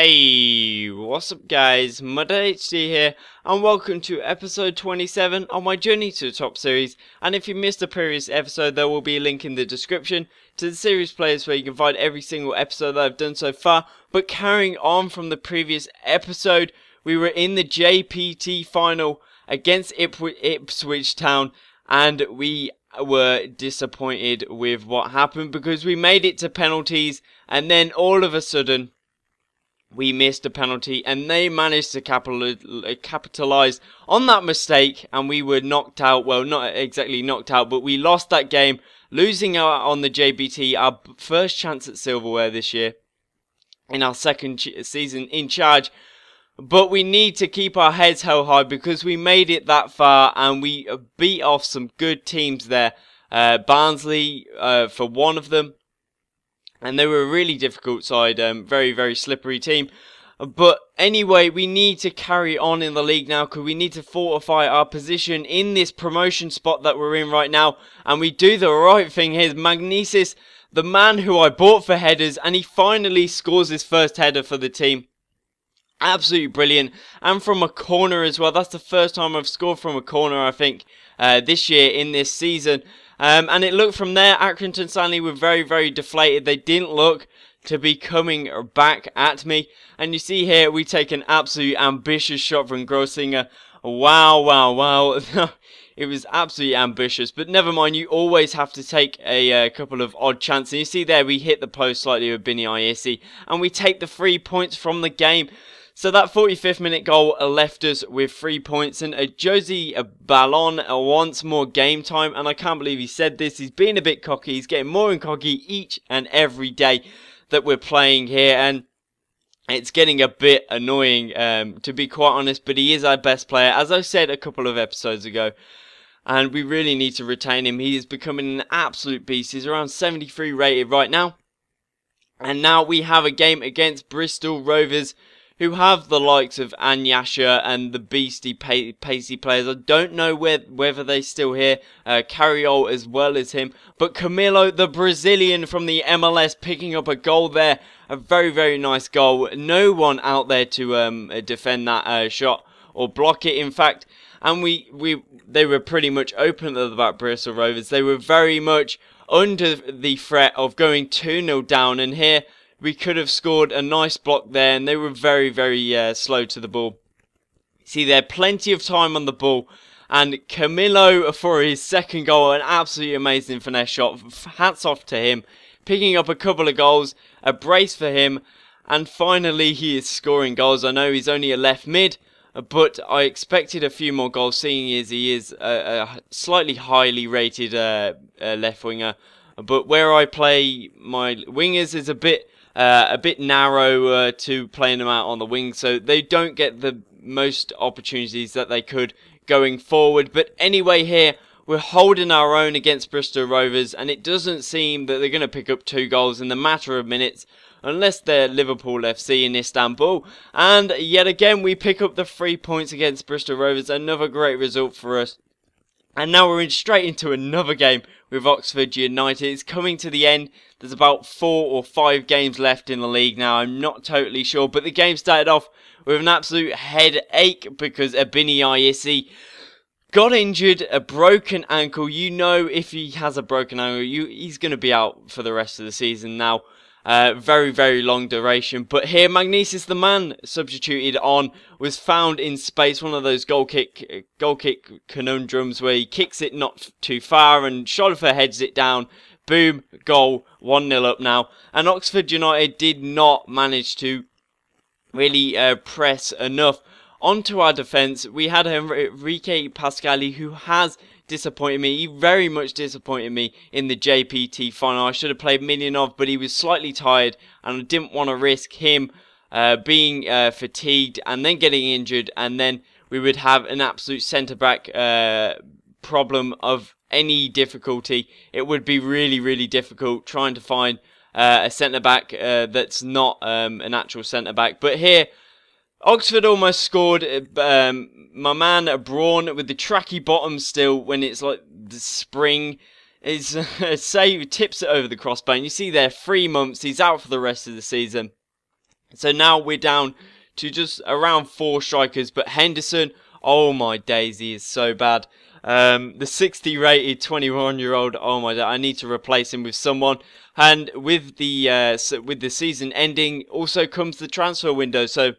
Hey, what's up guys, MudHD here, and welcome to episode 27 on my journey to the top series. And if you missed the previous episode, there will be a link in the description to the series playlist where you can find every single episode that I've done so far. But carrying on from the previous episode, we were in the JPT final against Ipswich Town, and we were disappointed with what happened because we made it to penalties, and then all of a sudden we missed a penalty and they managed to capitalise on that mistake, and we were knocked out. Well, not exactly knocked out, but we lost that game, losing out on the JBT, our first chance at silverware this year in our second season in charge. But we need to keep our heads held high because we made it that far and we beat off some good teams there. Barnsley for one of them. And they were a really difficult side, very, very slippery team. But anyway, we need to carry on in the league now because we need to fortify our position in this promotion spot that we're in right now. And we do the right thing here. Magnesis, the man who I bought for headers, and he finally scores his first header for the team. Absolutely brilliant. And from a corner as well. That's the first time I've scored from a corner, I think, this year in this season. And it looked from there, Accrington Stanley were very, very deflated. They didn't look to be coming back at me. And you see here, we take an absolute ambitious shot from Grossinger. Wow, wow, wow. It was absolutely ambitious. But never mind, you always have to take a couple of odd chances. You see there, we hit the post slightly with Binny Ayesi. And we take the 3 points from the game. So that 45th minute goal left us with 3 points, and Josie Ballon wants more game time, and I can't believe he said this. He's being a bit cocky. He's getting more and cocky each and every day that we're playing here, and it's getting a bit annoying to be quite honest, but he is our best player, as I said a couple of episodes ago, and we really need to retain him. He is becoming an absolute beast. He's around 73 rated right now, and now we have a game against Bristol Rovers, who have the likes of Anyasha and the beastie pacey players. I don't know whether they're still here. Carriol as well as him. But Camilo, the Brazilian from the MLS, picking up a goal there. A very, very nice goal. No one out there to defend that shot or block it, in fact. And they were pretty much open at the back, Bristol Rovers. They were very much under the threat of going 2-0 down. And here we could have scored a nice block there, and they were very, very slow to the ball. See there, plenty of time on the ball, and Camilo for his second goal, an absolutely amazing finesse shot. Hats off to him, picking up a couple of goals, a brace for him, and finally he is scoring goals. I know he's only a left mid, but I expected a few more goals, seeing as he is a slightly highly rated left winger. But where I play my wingers is a bit narrow to playing them out on the wing, so they don't get the most opportunities that they could going forward. But anyway, here we're holding our own against Bristol Rovers, and it doesn't seem that they're going to pick up 2 goals in the matter of minutes, unless they're Liverpool FC in Istanbul. And yet again, we pick up the 3 points against Bristol Rovers, another great result for us. And now we're straight into another game with Oxford United. It's coming to the end. There's about 4 or 5 games left in the league now. I'm not totally sure. But the game started off with an absolute headache because Binny Ayesi got injured, a broken ankle. You know, if he has a broken ankle, he's going to be out for the rest of the season now. Very, very long duration. But here, Magnesis, the man substituted on, was found in space. One of those goal kick conundrums where he kicks it not too far and Scholfer heads it down. Boom, goal, 1-0 up now. And Oxford United did not manage to really press enough onto our defence. We had Enrique Pascali, who has disappointed me. He very much disappointed me in the JPT final. I should have played Milionov, but he was slightly tired, and I didn't want to risk him being fatigued and then getting injured, and then we would have an absolute centre-back problem of any difficulty. It would be really, really difficult trying to find a centre-back that's not an actual centre-back. But here, Oxford almost scored. My man Braun with the tracky bottom still when it's like the spring is save tips it over the crossbar. And you see there, 3 months. He's out for the rest of the season. So now we're down to just around 4 strikers, but Henderson, oh my days, he is so bad. The 60 rated 21-year-old, oh my god, I need to replace him with someone. And with the season ending also comes the transfer window, so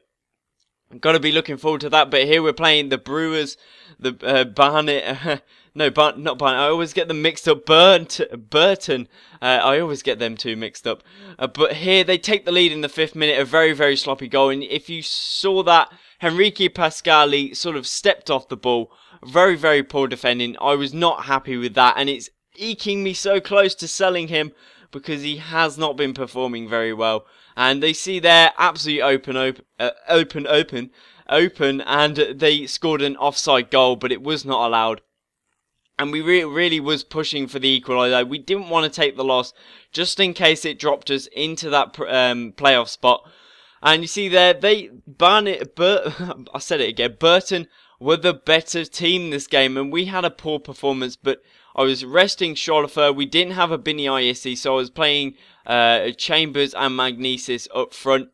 got to be looking forward to that. But here we're playing the Brewers, the Barnet, not Barnet, I always get them mixed up, Burton, I always get them two mixed up. But here they take the lead in the 5th minute, a very, very sloppy goal. And if you saw that, Henrique Pascali sort of stepped off the ball. Very, very poor defending. I was not happy with that, and it's eking me so close to selling him because he has not been performing very well. And they see there, absolutely open, and they scored an offside goal, but it was not allowed. And we really was pushing for the equaliser. We didn't want to take the loss, just in case it dropped us into that playoff spot. And you see there, I said it again, Burton were the better team this game, and we had a poor performance, but I was resting Schollifer. We didn't have a Binny ISC, so I was playing Chambers and Magnesis up front.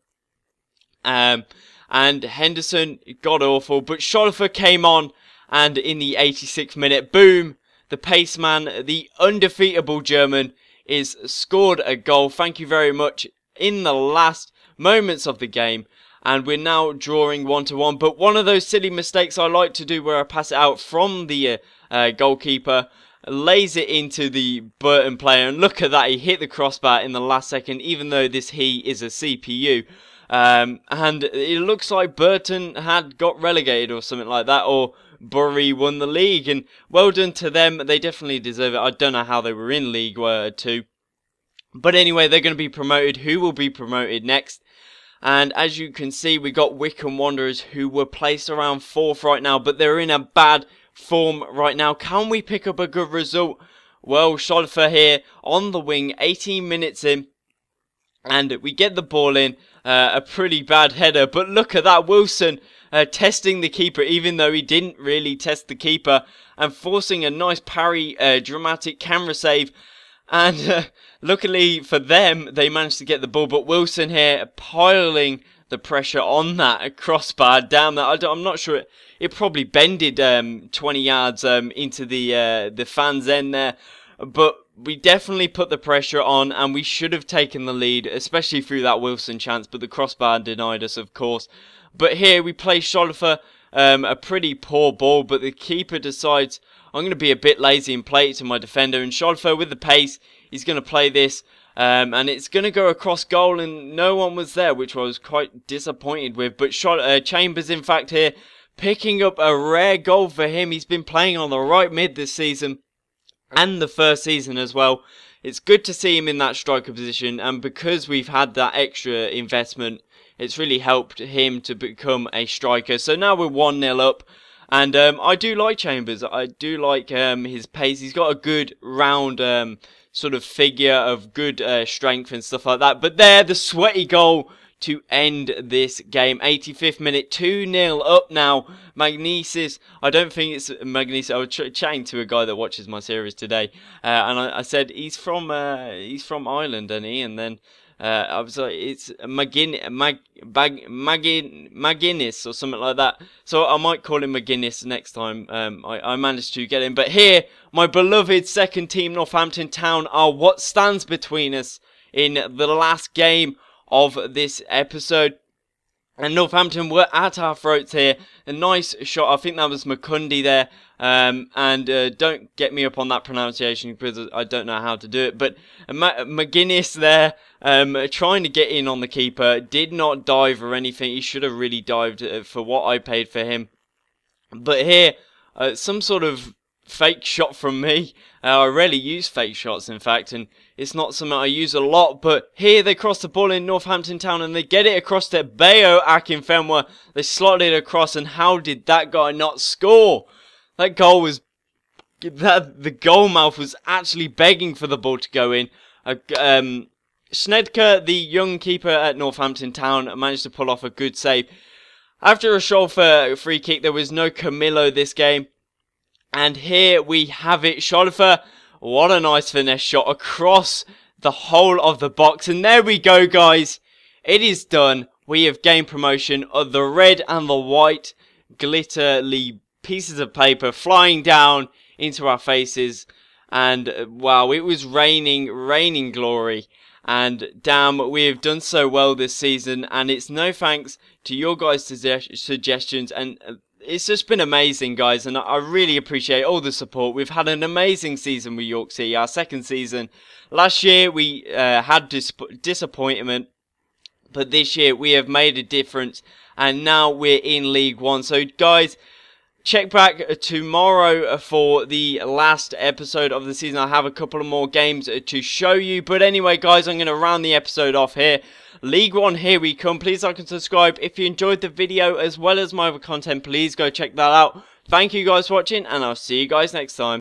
And Henderson, god awful, but Schollifer came on, and in the 86th minute, boom, the pace man, the undefeatable German, is scored a goal. Thank you very much in the last moments of the game. And we're now drawing 1-1. But one of those silly mistakes I like to do where I pass it out from the goalkeeper, lays it into the Burton player. And look at that, he hit the crossbar in the last second, even though this he is a CPU. And it looks like Burton had got relegated or something like that, or Bury won the league. And well done to them, they definitely deserve it. I don't know how they were in League 2. But anyway, they're going to be promoted. Who will be promoted next? And as you can see, we got Wycombe Wanderers, who were placed around 4th right now, but they're in a bad form right now. Can we pick up a good result? Well, Schollifer here on the wing, 18 minutes in, and we get the ball in, a pretty bad header, but look at that, Wilson testing the keeper, even though he didn't really test the keeper, and forcing a nice parry, dramatic camera save. And luckily for them, they managed to get the ball. But Wilson here piling the pressure on that crossbar down that. I'm not sure. It probably bended 20 yards into the fans' end there. But we definitely put the pressure on, and we should have taken the lead, especially through that Wilson chance. But the crossbar denied us, of course. But here we play Schollifer, a pretty poor ball. But the keeper decides, I'm going to be a bit lazy and play it to my defender. And Schollifer with the pace, he's going to play this. And it's going to go across goal, and no one was there, which I was quite disappointed with. But Chambers, in fact, here, picking up a rare goal for him. He's been playing on the right mid this season, and the first season as well. It's good to see him in that striker position, and because we've had that extra investment, it's really helped him to become a striker. So now we're 1-0 up. And I do like Chambers. I do like his pace. He's got a good round sort of figure of good strength and stuff like that. But there, the sweaty goal to end this game. 85th minute, 2-0 up now. Magnesis. I don't think it's Magnesis. I was chatting to a guy that watches my series today, and I said he's from Ireland, isn't he? And then I was like, it's McGuinness or something like that. So I might call him McGuinness next time I managed to get him. But here, my beloved second team, Northampton Town, are what stands between us in the last game of this episode. And Northampton were at our throats here. A nice shot. I think that was McCundy there. Don't get me up on that pronunciation because I don't know how to do it. But McGuinness there, trying to get in on the keeper. Did not dive or anything. He should have really dived for what I paid for him. But here, some sort of fake shot from me. I rarely use fake shots, in fact, and it's not something I use a lot. But here they cross the ball in Northampton Town, and they get it across to Bayo Akinfenwa. They slotted it across, and how did that guy not score? That goal was... the goal mouth was actually begging for the ball to go in. Snedker, the young keeper at Northampton Town, managed to pull off a good save. After a Schollifer free kick, there was no Camillo this game. And here we have it. Schollifer, what a nice finesse shot across the whole of the box. And there we go, guys. It is done. we have gained promotion. The red and the white glitterly pieces of paper flying down into our faces, and wow, it was raining glory. And damn, we have done so well this season, and it's no thanks to your guys' suggestions, and it's just been amazing, guys, and I really appreciate all the support. We've had an amazing season with York City, our second season. Last year we had disappointment, but this year we have made a difference, and now we're in League One. So guys, check back tomorrow for the last episode of the season. I have a couple of more games to show you. But anyway, guys, I'm going to round the episode off here. League One, here we come. Please like and subscribe. If you enjoyed the video as well as my other content, please go check that out. Thank you guys for watching, and I'll see you guys next time.